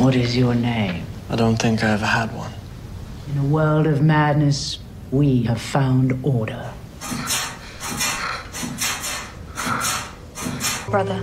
What is your name? I don't think I ever had one. In a world of madness, we have found order. Brother.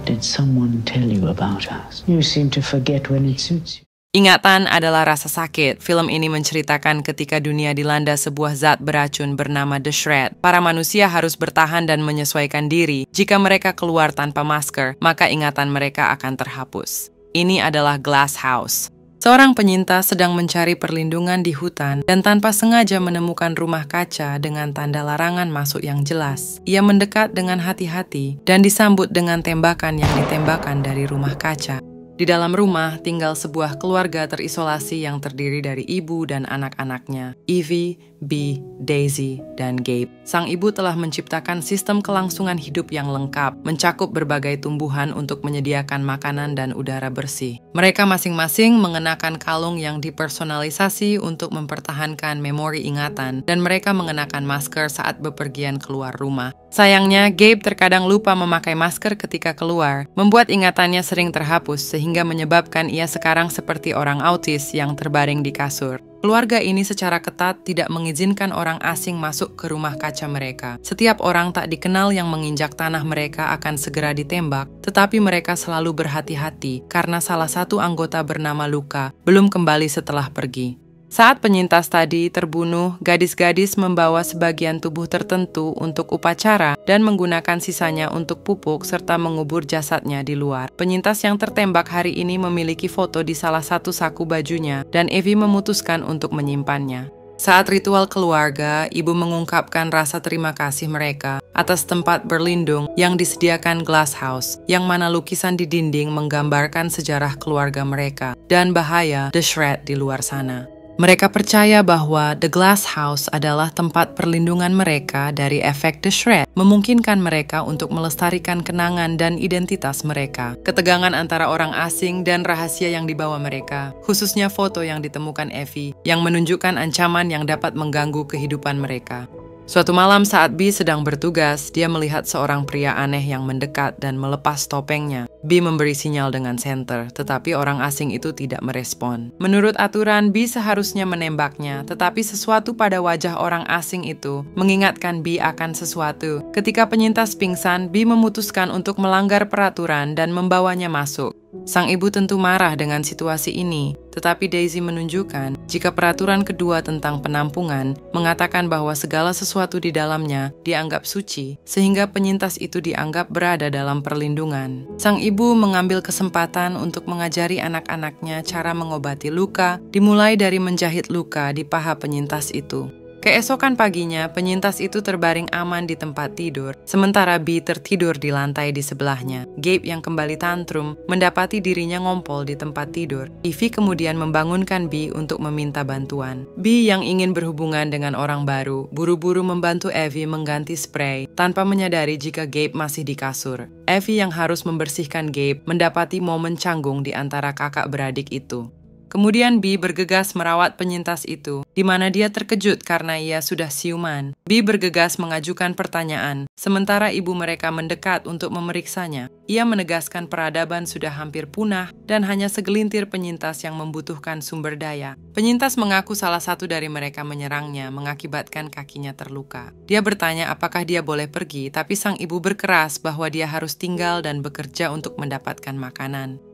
Did someone tell you about us? You seem to forget when it suits you. Ingatan adalah rasa sakit. Film ini menceritakan ketika dunia dilanda sebuah zat beracun bernama The Shred. Para manusia harus bertahan dan menyesuaikan diri. Jika mereka keluar tanpa masker, maka ingatan mereka akan terhapus. Ini adalah Glass House. Seorang penyintas sedang mencari perlindungan di hutan dan tanpa sengaja menemukan rumah kaca dengan tanda larangan masuk yang jelas. Ia mendekat dengan hati-hati dan disambut dengan tembakan yang ditembakkan dari rumah kaca. Di dalam rumah tinggal sebuah keluarga terisolasi yang terdiri dari ibu dan anak-anaknya, Evie, Bee, Daisy, dan Gabe. Sang ibu telah menciptakan sistem kelangsungan hidup yang lengkap, mencakup berbagai tumbuhan untuk menyediakan makanan dan udara bersih. Mereka masing-masing mengenakan kalung yang dipersonalisasi untuk mempertahankan memori ingatan, dan mereka mengenakan masker saat bepergian keluar rumah. Sayangnya, Gabe terkadang lupa memakai masker ketika keluar, membuat ingatannya sering terhapus sehingga menyebabkan ia sekarang seperti orang autis yang terbaring di kasur. Keluarga ini secara ketat tidak mengizinkan orang asing masuk ke rumah kaca mereka. Setiap orang tak dikenal yang menginjak tanah mereka akan segera ditembak, tetapi mereka selalu berhati-hati karena salah satu anggota bernama Luka belum kembali setelah pergi. Saat penyintas tadi terbunuh, gadis-gadis membawa sebagian tubuh tertentu untuk upacara dan menggunakan sisanya untuk pupuk serta mengubur jasadnya di luar. Penyintas yang tertembak hari ini memiliki foto di salah satu saku bajunya dan Evie memutuskan untuk menyimpannya. Saat ritual keluarga, ibu mengungkapkan rasa terima kasih mereka atas tempat berlindung yang disediakan Glass House, yang mana lukisan di dinding menggambarkan sejarah keluarga mereka dan bahaya The Shred di luar sana. Mereka percaya bahwa The Glass House adalah tempat perlindungan mereka dari efek The Shred, memungkinkan mereka untuk melestarikan kenangan dan identitas mereka. Ketegangan antara orang asing dan rahasia yang dibawa mereka, khususnya foto yang ditemukan Evie, yang menunjukkan ancaman yang dapat mengganggu kehidupan mereka. Suatu malam saat Bee sedang bertugas, dia melihat seorang pria aneh yang mendekat dan melepas topengnya. Bee memberi sinyal dengan senter, tetapi orang asing itu tidak merespon. Menurut aturan, Bee seharusnya menembaknya, tetapi sesuatu pada wajah orang asing itu mengingatkan Bee akan sesuatu. Ketika penyintas pingsan, Bee memutuskan untuk melanggar peraturan dan membawanya masuk. Sang ibu tentu marah dengan situasi ini, tetapi Daisy menunjukkan jika peraturan kedua tentang penampungan mengatakan bahwa segala sesuatu di dalamnya dianggap suci, sehingga penyintas itu dianggap berada dalam perlindungan. Sang ibu mengambil kesempatan untuk mengajari anak-anaknya cara mengobati luka, dimulai dari menjahit luka di paha penyintas itu. Keesokan paginya, penyintas itu terbaring aman di tempat tidur, sementara Bee tertidur di lantai di sebelahnya. Gabe yang kembali tantrum mendapati dirinya ngompol di tempat tidur. Evie kemudian membangunkan Bee untuk meminta bantuan. Bee yang ingin berhubungan dengan orang baru, buru-buru membantu Evie mengganti spray, tanpa menyadari jika Gabe masih di kasur. Evie yang harus membersihkan Gabe mendapati momen canggung di antara kakak beradik itu. Kemudian Bee bergegas merawat penyintas itu, di mana dia terkejut karena ia sudah siuman. Bee bergegas mengajukan pertanyaan, sementara ibu mereka mendekat untuk memeriksanya. Ia menegaskan peradaban sudah hampir punah dan hanya segelintir penyintas yang membutuhkan sumber daya. Penyintas mengaku salah satu dari mereka menyerangnya, mengakibatkan kakinya terluka. Dia bertanya apakah dia boleh pergi, tapi sang ibu berkeras bahwa dia harus tinggal dan bekerja untuk mendapatkan makanan.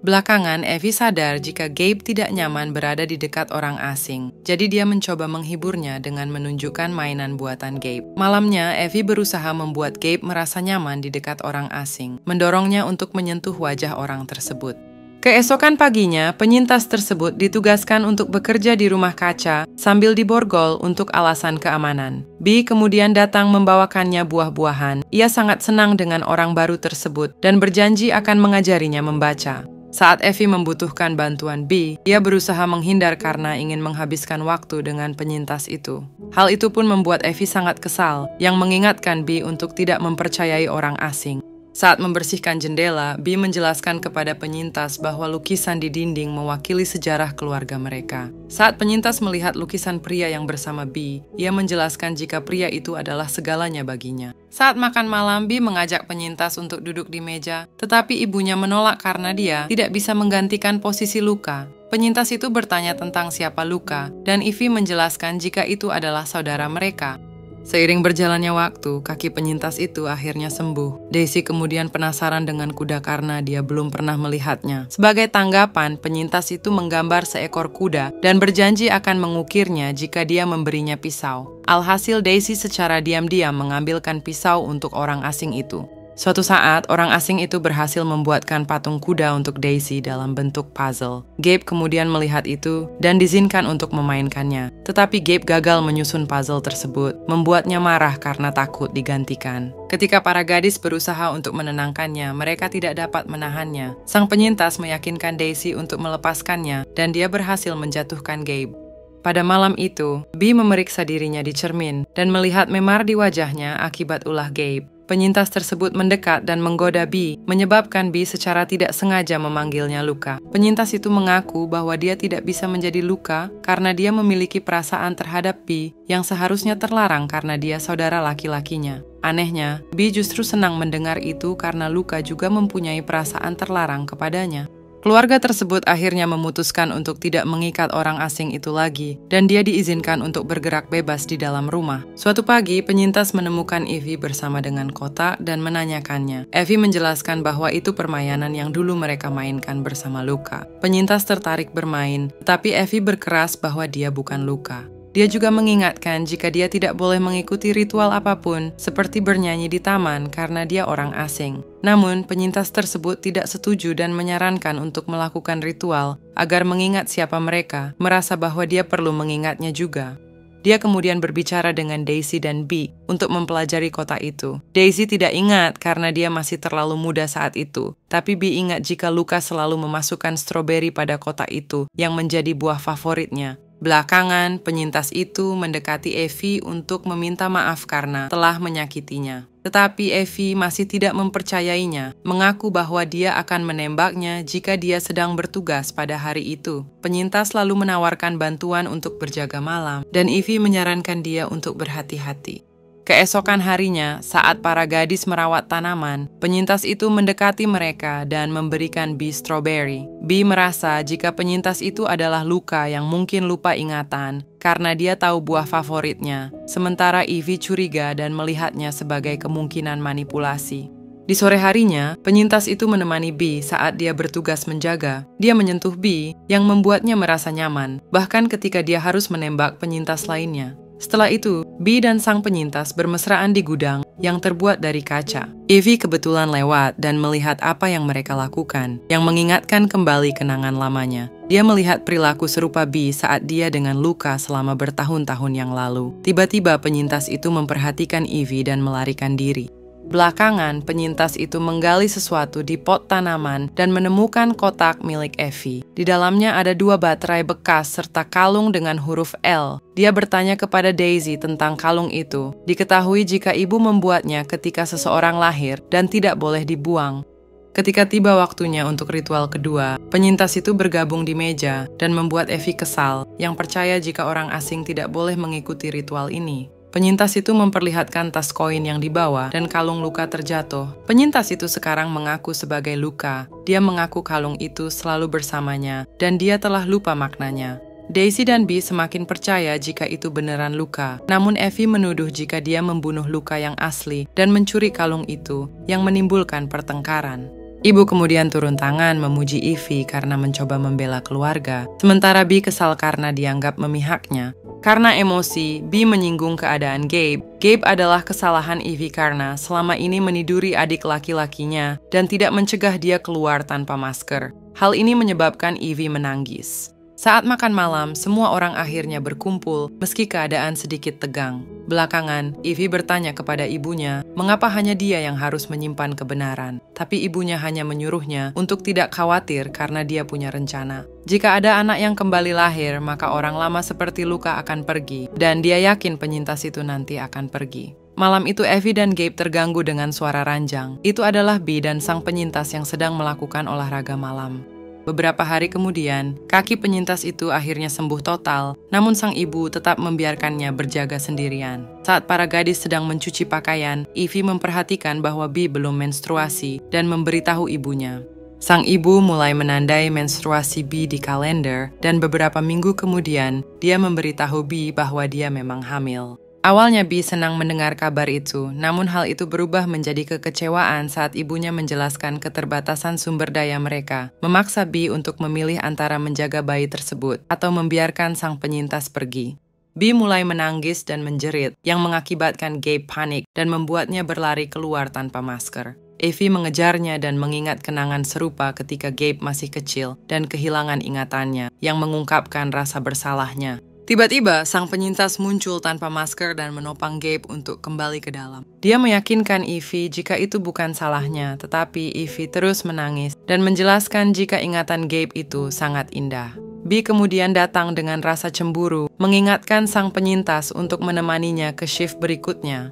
Belakangan, Evie sadar jika Gabe tidak nyaman berada di dekat orang asing, jadi dia mencoba menghiburnya dengan menunjukkan mainan buatan Gabe. Malamnya, Evie berusaha membuat Gabe merasa nyaman di dekat orang asing, mendorongnya untuk menyentuh wajah orang tersebut. Keesokan paginya, penyintas tersebut ditugaskan untuk bekerja di rumah kaca sambil diborgol untuk alasan keamanan. Bee kemudian datang membawakannya buah-buahan. Ia sangat senang dengan orang baru tersebut dan berjanji akan mengajarinya membaca. Saat Evie membutuhkan bantuan Bee, ia berusaha menghindar karena ingin menghabiskan waktu dengan penyintas itu. Hal itu pun membuat Evie sangat kesal, yang mengingatkan Bee untuk tidak mempercayai orang asing. Saat membersihkan jendela, Bee menjelaskan kepada penyintas bahwa lukisan di dinding mewakili sejarah keluarga mereka. Saat penyintas melihat lukisan pria yang bersama Bee, ia menjelaskan jika pria itu adalah segalanya baginya. Saat makan malam, Bee mengajak penyintas untuk duduk di meja, tetapi ibunya menolak karena dia tidak bisa menggantikan posisi Luka. Penyintas itu bertanya tentang siapa Luka, dan Ivy menjelaskan jika itu adalah saudara mereka. Seiring berjalannya waktu, kaki penyintas itu akhirnya sembuh. Daisy kemudian penasaran dengan kuda karena dia belum pernah melihatnya. Sebagai tanggapan, penyintas itu menggambar seekor kuda dan berjanji akan mengukirnya jika dia memberinya pisau. Alhasil Daisy secara diam-diam mengambilkan pisau untuk orang asing itu. Suatu saat, orang asing itu berhasil membuatkan patung kuda untuk Daisy dalam bentuk puzzle. Gabe kemudian melihat itu dan diizinkan untuk memainkannya. Tetapi Gabe gagal menyusun puzzle tersebut, membuatnya marah karena takut digantikan. Ketika para gadis berusaha untuk menenangkannya, mereka tidak dapat menahannya. Sang penyintas meyakinkan Daisy untuk melepaskannya, dan dia berhasil menjatuhkan Gabe. Pada malam itu, Bee memeriksa dirinya di cermin dan melihat memar di wajahnya akibat ulah Gabe. Penyintas tersebut mendekat dan menggoda Bee, menyebabkan Bee secara tidak sengaja memanggilnya Luka. Penyintas itu mengaku bahwa dia tidak bisa menjadi Luka karena dia memiliki perasaan terhadap Bee yang seharusnya terlarang karena dia saudara laki-lakinya. Anehnya, Bee justru senang mendengar itu karena Luka juga mempunyai perasaan terlarang kepadanya. Keluarga tersebut akhirnya memutuskan untuk tidak mengikat orang asing itu lagi, dan dia diizinkan untuk bergerak bebas di dalam rumah. Suatu pagi, penyintas menemukan Ivy bersama dengan kotak dan menanyakannya. Ivy menjelaskan bahwa itu permainan yang dulu mereka mainkan bersama Luka. Penyintas tertarik bermain, tetapi Ivy berkeras bahwa dia bukan Luka. Dia juga mengingatkan jika dia tidak boleh mengikuti ritual apapun, seperti bernyanyi di taman karena dia orang asing. Namun, penyintas tersebut tidak setuju dan menyarankan untuk melakukan ritual agar mengingat siapa mereka, merasa bahwa dia perlu mengingatnya juga. Dia kemudian berbicara dengan Daisy dan Bee untuk mempelajari kota itu. Daisy tidak ingat karena dia masih terlalu muda saat itu, tapi Bee ingat jika Luka selalu memasukkan stroberi pada kota itu yang menjadi buah favoritnya. Belakangan, penyintas itu mendekati Evie untuk meminta maaf karena telah menyakitinya. Tetapi Evie masih tidak mempercayainya, mengaku bahwa dia akan menembaknya jika dia sedang bertugas pada hari itu. Penyintas lalu menawarkan bantuan untuk berjaga malam, dan Evie menyarankan dia untuk berhati-hati. Keesokan harinya, saat para gadis merawat tanaman, penyintas itu mendekati mereka dan memberikan Bee strawberry. Bee merasa jika penyintas itu adalah Luka yang mungkin lupa ingatan karena dia tahu buah favoritnya, sementara Ivy curiga dan melihatnya sebagai kemungkinan manipulasi. Di sore harinya, penyintas itu menemani Bee saat dia bertugas menjaga. Dia menyentuh Bee yang membuatnya merasa nyaman, bahkan ketika dia harus menembak penyintas lainnya. Setelah itu, Bee dan sang penyintas bermesraan di gudang yang terbuat dari kaca. Ivy kebetulan lewat dan melihat apa yang mereka lakukan, yang mengingatkan kembali kenangan lamanya. Dia melihat perilaku serupa Bee saat dia dengan Luka selama bertahun-tahun yang lalu. Tiba-tiba penyintas itu memperhatikan Ivy dan melarikan diri. Belakangan, penyintas itu menggali sesuatu di pot tanaman dan menemukan kotak milik Evie. Di dalamnya ada 2 baterai bekas serta kalung dengan huruf L. Dia bertanya kepada Daisy tentang kalung itu. Diketahui jika ibu membuatnya ketika seseorang lahir dan tidak boleh dibuang. Ketika tiba waktunya untuk ritual kedua, penyintas itu bergabung di meja dan membuat Evie kesal, yang percaya jika orang asing tidak boleh mengikuti ritual ini. Penyintas itu memperlihatkan tas koin yang dibawa dan kalung Luka terjatuh. Penyintas itu sekarang mengaku sebagai Luka. Dia mengaku kalung itu selalu bersamanya dan dia telah lupa maknanya. Daisy dan Bee semakin percaya jika itu beneran Luka. Namun Evie menuduh jika dia membunuh Luka yang asli dan mencuri kalung itu, yang menimbulkan pertengkaran. Ibu kemudian turun tangan memuji Evie karena mencoba membela keluarga, sementara Bee kesal karena dianggap memihaknya. Karena emosi, Bee menyinggung keadaan Gabe. Gabe adalah kesalahan Evie karena selama ini meniduri adik laki-lakinya dan tidak mencegah dia keluar tanpa masker. Hal ini menyebabkan Evie menangis. Saat makan malam, semua orang akhirnya berkumpul meski keadaan sedikit tegang. Belakangan, Evie bertanya kepada ibunya, mengapa hanya dia yang harus menyimpan kebenaran. Tapi ibunya hanya menyuruhnya untuk tidak khawatir karena dia punya rencana. Jika ada anak yang kembali lahir, maka orang lama seperti Luka akan pergi, dan dia yakin penyintas itu nanti akan pergi. Malam itu Evie dan Gabe terganggu dengan suara ranjang. Itu adalah Bee dan sang penyintas yang sedang melakukan olahraga malam. Beberapa hari kemudian, kaki penyintas itu akhirnya sembuh total, namun sang ibu tetap membiarkannya berjaga sendirian. Saat para gadis sedang mencuci pakaian, Evie memperhatikan bahwa Bee belum menstruasi dan memberitahu ibunya. Sang ibu mulai menandai menstruasi Bee di kalender, dan beberapa minggu kemudian, dia memberitahu Bee bahwa dia memang hamil. Awalnya Bee senang mendengar kabar itu, namun hal itu berubah menjadi kekecewaan saat ibunya menjelaskan keterbatasan sumber daya mereka, memaksa Bee untuk memilih antara menjaga bayi tersebut atau membiarkan sang penyintas pergi. Bee mulai menangis dan menjerit, yang mengakibatkan Gabe panik dan membuatnya berlari keluar tanpa masker. Evie mengejarnya dan mengingat kenangan serupa ketika Gabe masih kecil dan kehilangan ingatannya, yang mengungkapkan rasa bersalahnya. Tiba-tiba, sang penyintas muncul tanpa masker dan menopang Gabe untuk kembali ke dalam. Dia meyakinkan Evie jika itu bukan salahnya, tetapi Evie terus menangis dan menjelaskan jika ingatan Gabe itu sangat indah. Bee kemudian datang dengan rasa cemburu, mengingatkan sang penyintas untuk menemaninya ke shift berikutnya.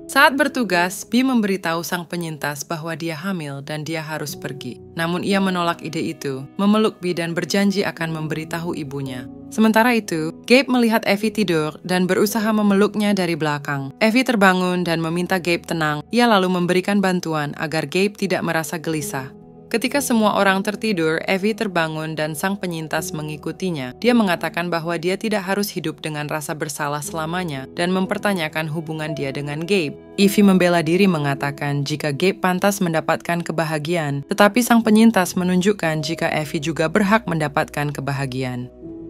Saat bertugas, Bee memberitahu sang penyintas bahwa dia hamil dan dia harus pergi. Namun ia menolak ide itu, memeluk Bee dan berjanji akan memberitahu ibunya. Sementara itu, Gabe melihat Evie tidur dan berusaha memeluknya dari belakang. Evie terbangun dan meminta Gabe tenang. Ia lalu memberikan bantuan agar Gabe tidak merasa gelisah. Ketika semua orang tertidur, Evie terbangun dan sang penyintas mengikutinya. Dia mengatakan bahwa dia tidak harus hidup dengan rasa bersalah selamanya dan mempertanyakan hubungan dia dengan Gabe. Evie membela diri mengatakan jika Gabe pantas mendapatkan kebahagiaan, tetapi sang penyintas menunjukkan jika Evie juga berhak mendapatkan kebahagiaan.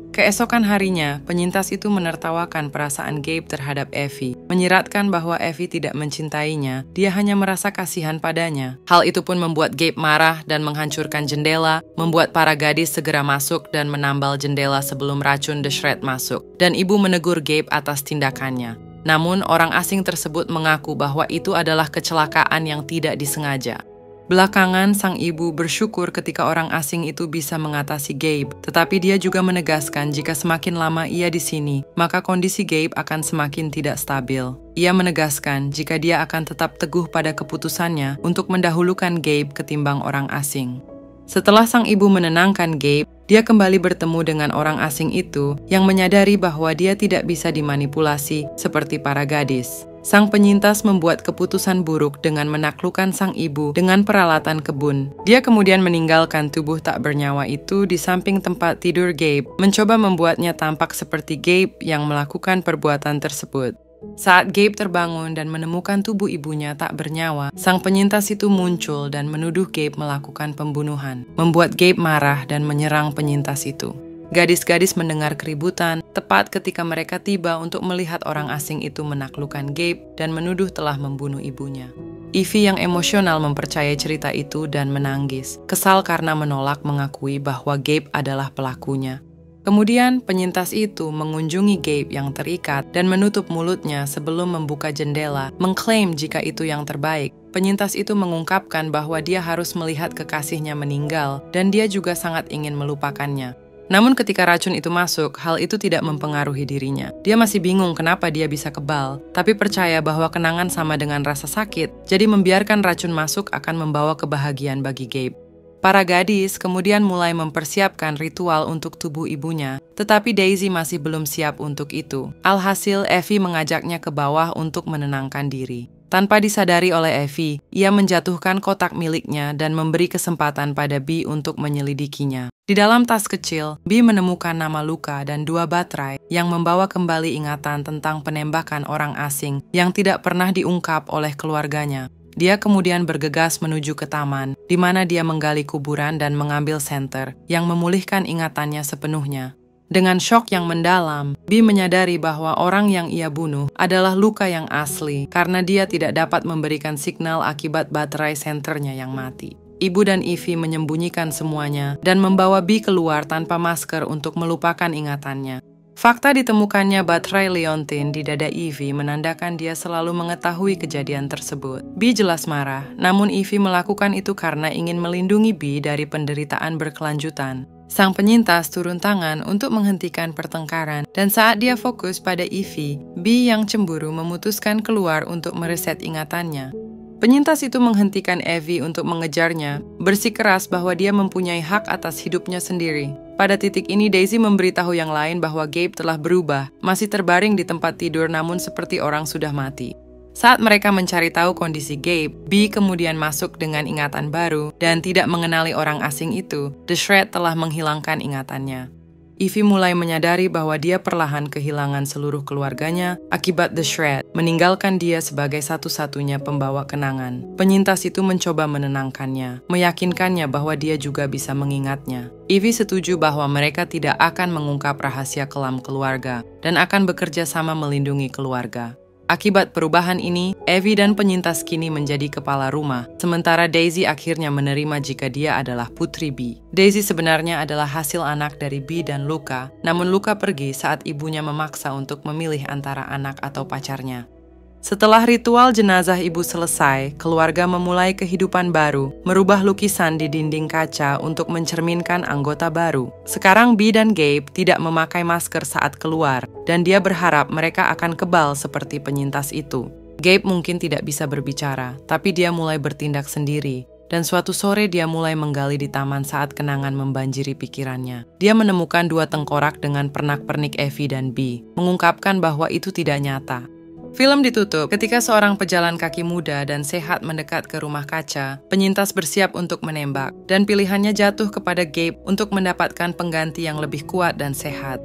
Keesokan harinya, penyintas itu menertawakan perasaan Gabe terhadap Evie, menyiratkan bahwa Evie tidak mencintainya, dia hanya merasa kasihan padanya. Hal itu pun membuat Gabe marah dan menghancurkan jendela, membuat para gadis segera masuk dan menambal jendela sebelum racun The Shred masuk, dan ibu menegur Gabe atas tindakannya. Namun, orang asing tersebut mengaku bahwa itu adalah kecelakaan yang tidak disengaja. Belakangan, sang ibu bersyukur ketika orang asing itu bisa mengatasi Gabe, tetapi dia juga menegaskan jika semakin lama ia di sini, maka kondisi Gabe akan semakin tidak stabil. Ia menegaskan jika dia akan tetap teguh pada keputusannya untuk mendahulukan Gabe ketimbang orang asing. Setelah sang ibu menenangkan Gabe, dia kembali bertemu dengan orang asing itu yang menyadari bahwa dia tidak bisa dimanipulasi seperti para gadis. Sang penyintas membuat keputusan buruk dengan menaklukkan sang ibu dengan peralatan kebun. Dia kemudian meninggalkan tubuh tak bernyawa itu di samping tempat tidur Gabe, mencoba membuatnya tampak seperti Gabe yang melakukan perbuatan tersebut. Saat Gabe terbangun dan menemukan tubuh ibunya tak bernyawa, sang penyintas itu muncul dan menuduh Gabe melakukan pembunuhan, membuat Gabe marah dan menyerang penyintas itu. Gadis-gadis mendengar keributan, tepat ketika mereka tiba untuk melihat orang asing itu menaklukkan Gabe dan menuduh telah membunuh ibunya. Evie yang emosional mempercayai cerita itu dan menangis, kesal karena menolak mengakui bahwa Gabe adalah pelakunya. Kemudian, penyintas itu mengunjungi Gabe yang terikat dan menutup mulutnya sebelum membuka jendela, mengklaim jika itu yang terbaik. Penyintas itu mengungkapkan bahwa dia harus melihat kekasihnya meninggal dan dia juga sangat ingin melupakannya. Namun ketika racun itu masuk, hal itu tidak mempengaruhi dirinya. Dia masih bingung kenapa dia bisa kebal, tapi percaya bahwa kenangan sama dengan rasa sakit, jadi membiarkan racun masuk akan membawa kebahagiaan bagi Gabe. Para gadis kemudian mulai mempersiapkan ritual untuk tubuh ibunya, tetapi Daisy masih belum siap untuk itu. Alhasil, Evie mengajaknya ke bawah untuk menenangkan diri. Tanpa disadari oleh Evie, ia menjatuhkan kotak miliknya dan memberi kesempatan pada Bee untuk menyelidikinya. Di dalam tas kecil, Bee menemukan nama luka dan 2 baterai yang membawa kembali ingatan tentang penembakan orang asing yang tidak pernah diungkap oleh keluarganya. Dia kemudian bergegas menuju ke taman, di mana dia menggali kuburan dan mengambil senter yang memulihkan ingatannya sepenuhnya. Dengan syok yang mendalam, Bee menyadari bahwa orang yang ia bunuh adalah luka yang asli karena dia tidak dapat memberikan signal akibat baterai senternya yang mati. Ibu dan Evie menyembunyikan semuanya dan membawa Bee keluar tanpa masker untuk melupakan ingatannya. Fakta ditemukannya baterai liontin di dada Evie menandakan dia selalu mengetahui kejadian tersebut. Bee jelas marah, namun Evie melakukan itu karena ingin melindungi Bee dari penderitaan berkelanjutan. Sang penyintas turun tangan untuk menghentikan pertengkaran, dan saat dia fokus pada Evie, B yang cemburu memutuskan keluar untuk mereset ingatannya. Penyintas itu menghentikan Evie untuk mengejarnya, bersikeras bahwa dia mempunyai hak atas hidupnya sendiri. Pada titik ini, Daisy memberitahu yang lain bahwa Gabe telah berubah, masih terbaring di tempat tidur namun seperti orang sudah mati. Saat mereka mencari tahu kondisi Gabe, B kemudian masuk dengan ingatan baru dan tidak mengenali orang asing itu. The Shred telah menghilangkan ingatannya. Evie mulai menyadari bahwa dia perlahan kehilangan seluruh keluarganya akibat The Shred, meninggalkan dia sebagai satu-satunya pembawa kenangan. Penyintas itu mencoba menenangkannya, meyakinkannya bahwa dia juga bisa mengingatnya. Evie setuju bahwa mereka tidak akan mengungkap rahasia kelam keluarga dan akan bekerja sama melindungi keluarga. Akibat perubahan ini, Evie dan penyintas kini menjadi kepala rumah, sementara Daisy akhirnya menerima jika dia adalah putri B. Daisy sebenarnya adalah hasil anak dari B dan Luca, namun Luca pergi saat ibunya memaksa untuk memilih antara anak atau pacarnya. Setelah ritual jenazah ibu selesai, keluarga memulai kehidupan baru, merubah lukisan di dinding kaca untuk mencerminkan anggota baru. Sekarang B dan Gabe tidak memakai masker saat keluar, dan dia berharap mereka akan kebal seperti penyintas itu. Gabe mungkin tidak bisa berbicara, tapi dia mulai bertindak sendiri. Dan suatu sore dia mulai menggali di taman saat kenangan membanjiri pikirannya. Dia menemukan 2 tengkorak dengan pernak-pernik Evie dan B, mengungkapkan bahwa itu tidak nyata. Film ditutup ketika seorang pejalan kaki muda dan sehat mendekat ke rumah kaca. Penyintas bersiap untuk menembak, dan pilihannya jatuh kepada Gabe untuk mendapatkan pengganti yang lebih kuat dan sehat.